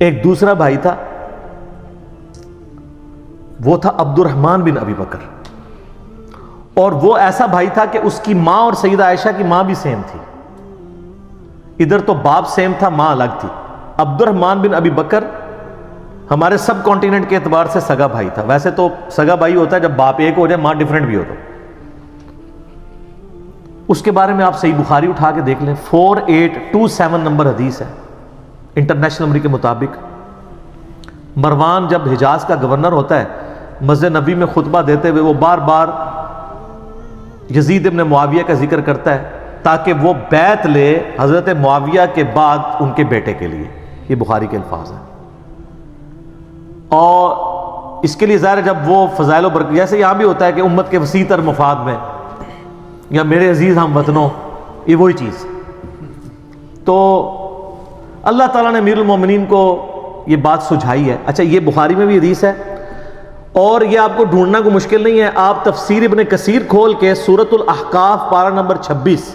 ایک دوسرا بھائی تھا، وہ تھا عبد الرحمن بن ابی بکر، اور وہ ایسا بھائی تھا کہ اس کی ماں اور سیدہ عائشہ کی ماں بھی سیم تھی. ادھر تو باپ سیم تھا، ماں الگ تھی. عبد الرحمن بن ابی بکر ہمارے سب کانٹیننٹ کے اعتبار سے سگا بھائی تھا. ویسے تو سگا بھائی ہوتا ہے جب باپ ایک ہو جائے ماں ڈیفرنٹ بھی ہو. تو اس کے بارے میں آپ صحیح بخاری اٹھا کے دیکھ لیں، 4827 نمبر حدیث ہے انٹرنیشنل نمبر کے مطابق. مروان جب حجاز کا گورنر ہوتا ہے، مسجد نبوی میں خطبہ دیتے ہوئے وہ بار بار یزید ابن معاویہ کا ذکر کرتا ہے تاکہ وہ بیعت لے حضرت معاویہ کے بعد ان کے بیٹے کے لیے. یہ بخاری کے الفاظ ہیں. اور اس کے لیے ظاہر ہے جب وہ فضائل و برکت، جیسے یہاں بھی ہوتا ہے کہ امت کے وسیع تر مفاد میں، یا میرے عزیز ہم وطنوں، یہ وہی چیز. تو اللہ تعالیٰ نے امیر المومنین کو یہ بات سجھائی ہے. اچھا، یہ بخاری میں بھی حدیث ہے، اور یہ آپ کو ڈھونڈنا کوئی مشکل نہیں ہے. آپ تفسیر ابن کثیر کھول کے سورۃ الاحقاف پارہ نمبر 26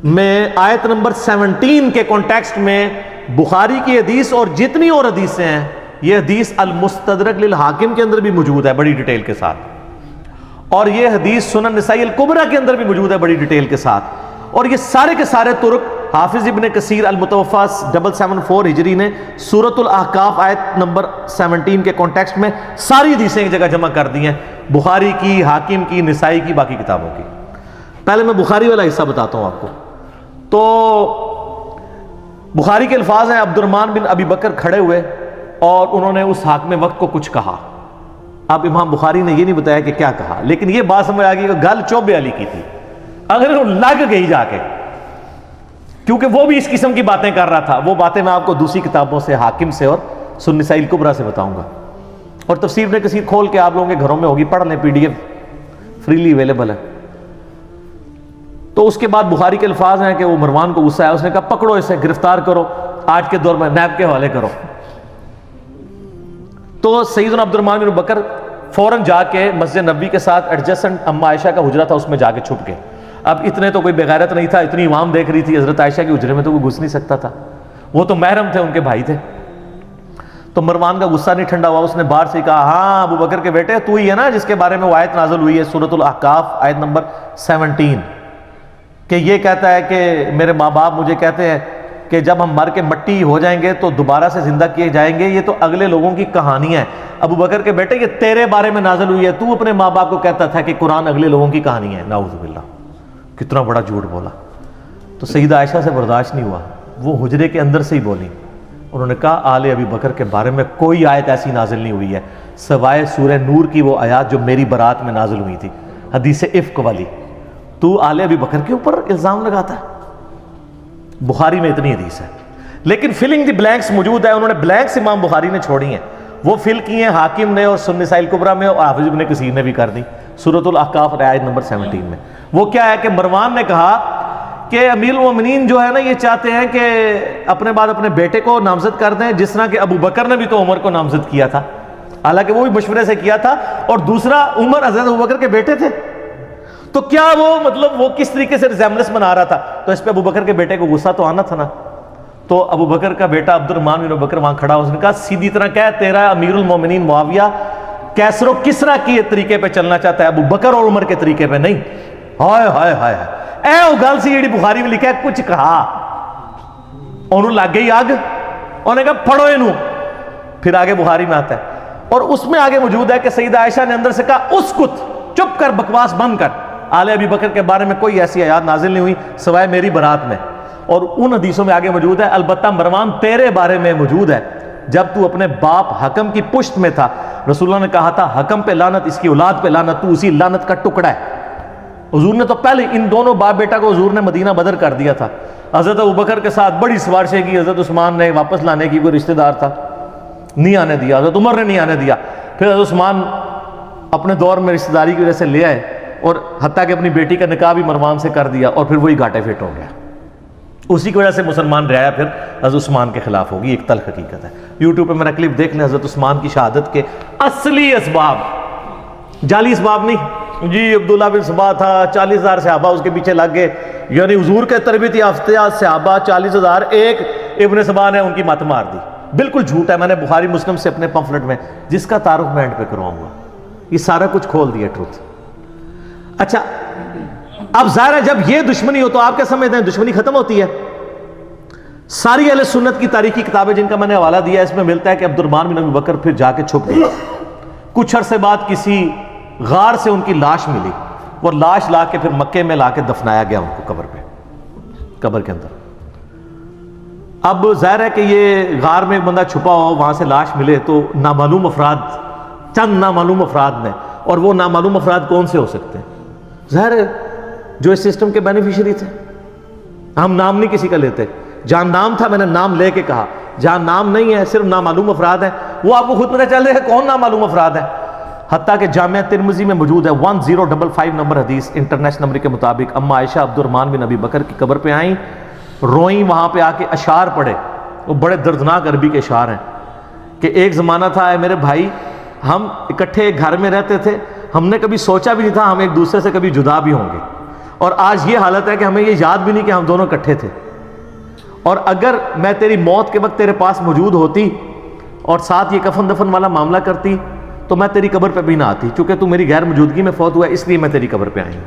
میں آیت نمبر 17 کے کانٹیکسٹ میں بخاری کی حدیث اور جتنی اور حدیثیں ہیں، یہ حدیث المستدرک للحاکم کے اندر بھی موجود ہے بڑی ڈیٹیل کے ساتھ، اور یہ حدیث سنن نسائی الکبریٰ کے اندر بھی موجود ہے بڑی ڈیٹیل کے ساتھ. اور یہ سارے کے سارے طرق حافظ ابن کثیر المتوفیٰ 774 ہجری نے سورۃ الاحقاف آیت نمبر 17 کے کانٹیکسٹ میں ساری حدیثیں ایک جگہ جمع کر دی ہیں، بخاری کی، حاکم کی، نسائی کی، باقی کتابوں کی. پہلے میں بخاری والا حصہ بتاتا ہوں آپ کو. تو بخاری کے الفاظ ہیں، عبد الرحمن بن ابی بکر کھڑے ہوئے اور انہوں نے اس حاکم وقت کو کچھ کہا. اب امام بخاری نے یہ نہیں بتایا کہ کیا کہا، لیکن یہ بات سمجھ آ گئی کہ گل چوبے علی کی تھی، اگر وہ لگ گئی جا کے، کیونکہ وہ بھی اس قسم کی باتیں کر رہا تھا. وہ باتیں میں آپ کو دوسری کتابوں سے، حاکم سے اور سنن نسائی الکبریٰ سے بتاؤں گا. اور تفسیر ابن کثیر کھول کے آپ لوگوں کے گھروں میں ہوگی، پڑھ لیں، PDF فریلی اویلیبل ہے. تو اس کے بعد بخاری کے الفاظ ہیں کہ وہ مروان کو غصہ آیا، اس نے کہا پکڑو اسے، گرفتار کرو، آج کے دور میں نیب کے حوالے کرو. تو سیدنا عبد الرحمن بن بکر فوراً جا کے مسجد نبوی کے ساتھ ایڈجسٹنٹ اما عائشہ کا حجرہ تھا، اس میں جا کے چھپ گئے. اب اتنے تو کوئی بغیرت نہیں تھا، اتنی عوام دیکھ رہی تھی، حضرت عائشہ کے حجرے میں تو کوئی گھس نہیں سکتا تھا، وہ تو محرم تھے، ان کے بھائی تھے. تو مروان کا غصہ نہیں ٹھنڈا ہوا، اس نے باہر سے کہا ہاں ابو بکر کے بیٹے تو ہی ہے نا جس کے بارے میں وہ آیت نازل ہوئی ہے سورۃ الاحقاف آیت نمبر 17 کہ یہ کہتا ہے کہ میرے ماں باپ مجھے کہتے ہیں کہ جب ہم مر کے مٹی ہو جائیں گے تو دوبارہ سے زندہ کیے جائیں گے، یہ تو اگلے لوگوں کی کہانی ہے. ابو بکر کے بیٹے یہ تیرے بارے میں نازل ہوئی ہے، تو اپنے ماں باپ کو کہتا تھا کہ قرآن اگلے لوگوں کی کہانی ہے. نعوذ باللہ، کتنا بڑا جھوٹ بولا. تو سیدہ عائشہ سے برداشت نہیں ہوا، وہ حجرے کے اندر سے ہی بولی. انہوں نے کہا آل ابی بکر کے بارے میں کوئی آیت ایسی نازل نہیں ہوئی ہے سوائے سورہ نور کی وہ آیات جو میری برات میں نازل ہوئی تھی، حدیث افک والی. تو آل ابی بکر کے اوپر الزام لگاتا ہے. بخاری میں اتنی حدیث ہے، لیکن فلنگ دی بلینکس موجود ہے. انہوں نے بلینکس امام بخاری نے چھوڑی ہیں، وہ فل کی ہیں حاکم نے اور سنن نسائی الکبریٰ میں، اور حافظ ابن کثیر نے بھی کر دی سورۃ الاحقاف آیت نمبر 17 میں. وہ کیا ہے کہ مروان نے کہا کہ امیر المومنین جو ہے نا یہ چاہتے ہیں کہ اپنے بعد اپنے بیٹے کو نامزد کر دیں، جس طرح کہ ابو بکر نے بھی تو عمر کو نامزد کیا تھا، حالانکہ وہ بھی مشورے سے کیا تھا، اور دوسرا عمر حضرت ابو بکر کے بیٹے تھے. تو کیا وہ مطلب وہ کس طریقے سے ریزیمبلنس بنا رہا تھا؟ تو اس پہ ابو بکر کے بیٹے کو غصہ تو آنا تھا نا. تو ابو بکر کا بیٹا عبد الرحمن بن بکر وہاں کھڑا، اس نے کہا سیدھی طرح کہہ تیرا امیر المومنین معاویہ کیسر و کسرا کے طریقے پہ چلنا چاہتا ہے، ابو بکر اور عمر کے طریقے پہ نہیں. ہائے ہائے ہائے اے وہ گل سی جڑی بخاری میں لکھا ہے کچھ کہا، انہوں لگ گئی آگ، انہوں نے کہا پڑھو انہوں. پھر آگے بخاری میں آتا ہے اور اس میں آگے موجود ہے کہ سیدہ عائشہ نے اندر سے کہا اسکت، چپ کر، بکواس بند کر، آل ابی بکر کے بارے میں کوئی ایسی آیات نازل نہیں ہوئی سوائے میری برات میں. اور ان حدیثوں میں آگے موجود ہے البتہ مروان تیرے بارے میں موجود ہے، جب تو اپنے باپ حکم کی پشت میں تھا رسول اللہ نے کہا تھا حکم پہ لعنت، اس کی اولاد پہ لعنت، تو اسی لعنت کا ٹکڑا ہے. حضور نے تو پہلے ان دونوں باپ بیٹا کو حضور نے مدینہ بدر کر دیا تھا. حضرت ابوبکر کے ساتھ بڑی سفارشیں کی، حضرت عثمان نے واپس لانے کی، کوئی رشتہ دار تھا نہیں آنے دیا، حضرت عمر نے نہیں آنے دیا، پھر حضرت عثمان اپنے دور میں رشتہ داری کی وجہ سے لے آئے، اور حتیٰ کہ اپنی بیٹی کا نکاح بھی مروان سے کر دیا، اور پھر وہی گھاٹے فٹ ہو گیا. اسی کی وجہ سے مسلمان رعایا پھر حضرت عثمان کے خلاف ہوگی. ایک تلخ حقیقت ہے. یوٹیوب پہ میرا کلپ دیکھ لیں، حضرت عثمان کی شہادت کے اصلی اسباب، جعلی اسباب نہیں جی عبداللہ بن سبا تھا، 40,000 صحابہ اس کے پیچھے لگ گئے، یعنی حضور کے تربیت یافتہ صحابہ 40,000، ایک ابن سبا نے ان کی مت مار دی. بالکل جھوٹ ہے. میں نے بخاری مسلم سے اپنے پمفلٹ میں جس کا تعارف میں اینڈ پہ کرواؤں گا, یہ سارا کچھ کھول دیا ٹروتھ. اچھا اب ظاہر ہے جب یہ دشمنی ہو تو آپ کیا سمجھتے ہیں دشمنی ختم ہوتی ہے؟ ساری اہل سنت کی تاریخی کتابیں جن کا میں نے حوالہ دیا اس میں ملتا ہے کہ عبد الرحمن بن ابی بکر پھر جا کے چھپ گئے. کچھ عرصے بعد کسی غار سے ان کی لاش ملی, وہ لاش لا کے پھر مکے میں لا کے دفنایا گیا ان کو قبر پہ, قبر کے اندر. اب ظاہر ہے کہ یہ غار میں ایک بندہ چھپا ہو, وہاں سے لاش ملے تو نامعلوم افراد, چند نامعلوم افراد نے, اور وہ نامعلوم افراد کون سے ہو سکتے ہیں؟ ظاہر ہے جو اس سسٹم کے بینیفیشری تھے. ہم نام نہیں کسی کا لیتے, جہاں نام تھا میں نے نام لے کے کہا, جہاں نام نہیں ہے صرف نامعلوم افراد ہیں, وہ آپ کو خود پتہ چل رہا ہے کون نامعلوم افراد ہیں. حتیٰ کہ جامعہ ترمذی میں موجود ہے 1055 نمبر حدیث انٹرنیشنل نمبر کے مطابق, اما عائشہ عبد الرحمن بن ابی بکر کی قبر پہ آئیں, روئیں, وہاں پہ آ کے اشعار پڑھے. وہ بڑے دردناک عربی کے اشعار ہیں کہ ایک زمانہ تھا اے میرے بھائی, ہم اکٹھے ایک گھر میں رہتے تھے, ہم نے کبھی سوچا بھی نہیں تھا ہم ایک دوسرے سے کبھی جدا بھی ہوں گے, اور آج یہ حالت ہے کہ ہمیں یہ یاد بھی نہیں کہ ہم دونوں اکٹھے تھے. اور اگر میں تیری موت کے وقت تیرے پاس موجود ہوتی اور ساتھ یہ کفن دفن والا معاملہ کرتی تو میں تیری قبر پہ بھی نہ آتی, چونکہ تو میری غیر موجودگی میں فوت ہوا ہے اس لیے میں تیری قبر پہ آئی ہوں.